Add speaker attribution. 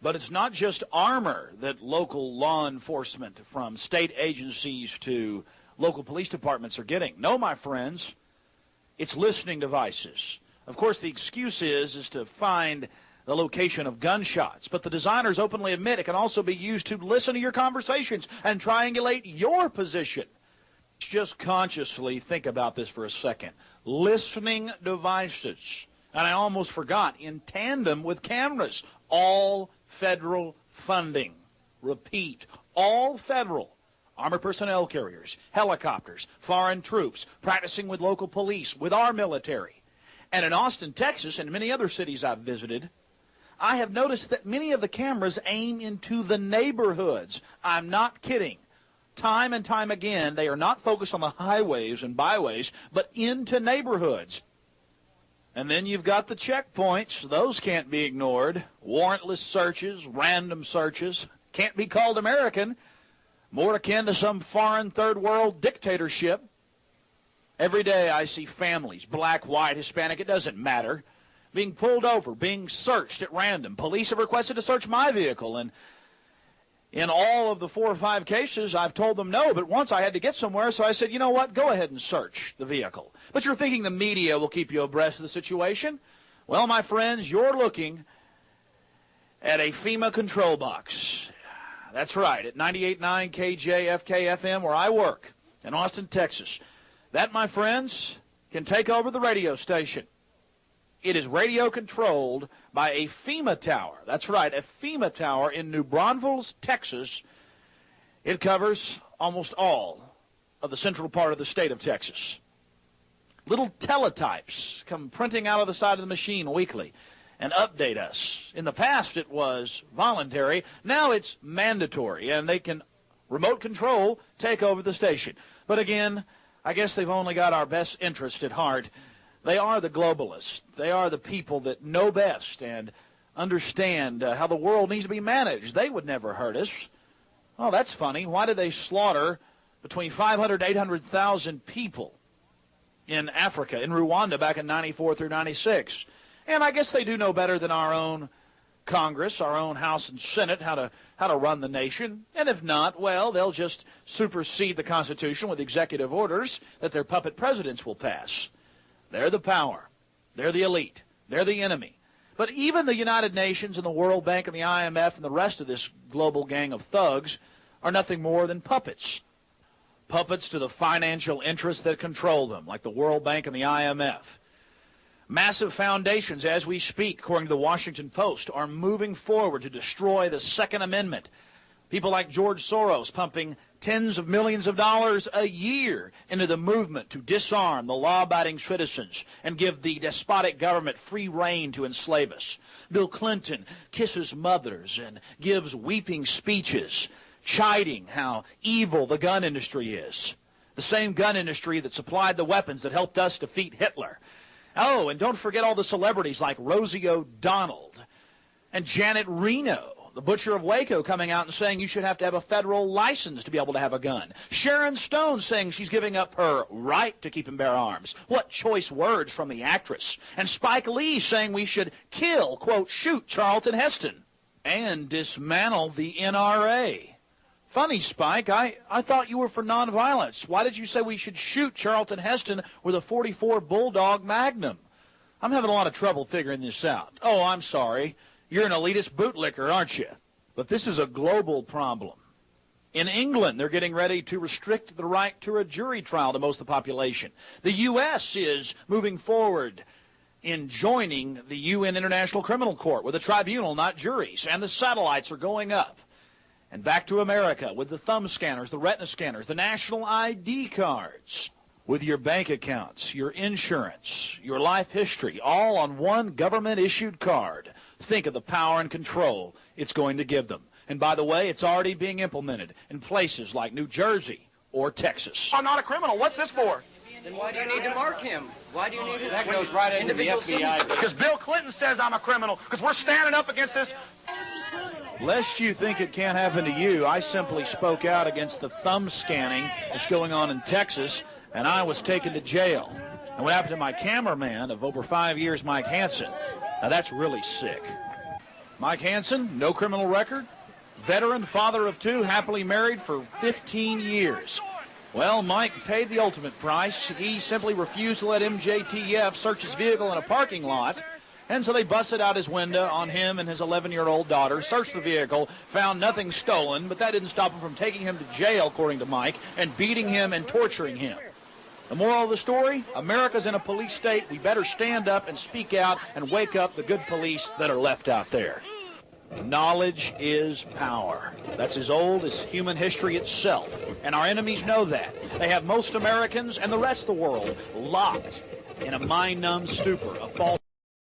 Speaker 1: But it's not just armor that local law enforcement, from state agencies to local police departments, are getting. No, my friends, it's listening devices. Of course, the excuse is to find the location of gunshots, but the designers openly admit it can also be used to listen to your conversations and triangulate your position. Just consciously think about this for a second. Listening devices, and I almost forgot, in tandem with cameras, all federal funding. Repeat, all federal. Armored personnel carriers, helicopters, foreign troops, practicing with local police, with our military. And in Austin, Texas, and many other cities I've visited, I have noticed that many of the cameras aim into the neighborhoods. I'm not kidding. Time and time again, they are not focused on the highways and byways, but into neighborhoods. And then you've got the checkpoints. Those can't be ignored. Warrantless searches, random searches. Can't be called American. More akin to some foreign third world dictatorship. Every day I see families, black, white, Hispanic, it doesn't matter, being pulled over, being searched at random. Police have requested to search my vehicle, and in all of the 4 or 5 cases, I've told them no, but once I had to get somewhere, so I said, you know what, go ahead and search the vehicle. But you're thinking the media will keep you abreast of the situation? Well, my friends, you're looking at a FEMA control box. That's right, at 98.9 KJFK-FM, where I work, in Austin, Texas. That, my friends, can take over the radio station. It is radio-controlled by a FEMA tower. That's right, a FEMA tower in New Braunfels, Texas. It covers almost all of the central part of the state of Texas. Little teletypes come printing out of the side of the machine weekly and update us. In the past, it was voluntary. Now it's mandatory, and they can remote control take over the station. But again, I guess they've only got our best interest at heart. They are the globalists. They are the people that know best and understand how the world needs to be managed. They would never hurt us. Oh, that's funny. Why did they slaughter between 500 and 800,000 people in Africa, in Rwanda, back in 94 through 96? And I guess they do know better than our own Congress, our own House and Senate, how to run the nation. And if not, well, they'll just supersede the Constitution with executive orders that their puppet presidents will pass. They're the power. They're the elite. They're the enemy. But even the United Nations and the World Bank and the IMF and the rest of this global gang of thugs are nothing more than puppets. Puppets to the financial interests that control them, like the World Bank and the IMF. Massive foundations, as we speak, according to the Washington Post, are moving forward to destroy the Second Amendment. People like George Soros pumping tens of millions of dollars a year into the movement to disarm the law-abiding citizens and give the despotic government free rein to enslave us. Bill Clinton kisses mothers and gives weeping speeches, chiding how evil the gun industry is. The same gun industry that supplied the weapons that helped us defeat Hitler. Oh, and don't forget all the celebrities like Rosie O'Donnell and Janet Reno, the butcher of Waco, coming out and saying you should have to have a federal license to be able to have a gun. Sharon Stone saying she's giving up her right to keep and bear arms. What choice words from the actress. And Spike Lee saying we should kill, quote, shoot Charlton Heston and dismantle the NRA. Funny, Spike, I thought you were for nonviolence. Why did you say we should shoot Charlton Heston with a .44 Bulldog Magnum? I'm having a lot of trouble figuring this out. Oh, I'm sorry. You're an elitist bootlicker, aren't you? But this is a global problem. In England, they're getting ready to restrict the right to a jury trial to most of the population. The U.S. is moving forward in joining the UN International Criminal Court with a tribunal, not juries. And the satellites are going up. And back to America with the thumb scanners, the retina scanners, the national ID cards, with your bank accounts, your insurance, your life history, all on one government-issued card. Think of the power and control it's going to give them. And by the way, it's already being implemented in places like New Jersey or Texas.
Speaker 2: I'm not a criminal. What's this for?
Speaker 3: Then why do you need to mark him? Why do you need his
Speaker 4: That goes right into the FBI.
Speaker 2: Because Bill Clinton says I'm a criminal. Because we're standing up against this.
Speaker 1: Lest you think it can't happen to you, I simply spoke out against the thumb scanning that's going on in Texas, and I was taken to jail. And what happened to my cameraman of over 5 years, Mike Hansen? Now that's really sick. Mike Hansen, no criminal record. Veteran, father of two, happily married for 15 years. Well, Mike paid the ultimate price. He simply refused to let MJTF search his vehicle in a parking lot. And so they busted out his window on him and his 11-year-old daughter, searched the vehicle, found nothing stolen, but that didn't stop him from taking him to jail, according to Mike, and beating him and torturing him. The moral of the story, America's in a police state. We better stand up and speak out and wake up the good police that are left out there. Knowledge is power. That's as old as human history itself. And our enemies know that. They have most Americans and the rest of the world locked in a mind-numb stupor, a false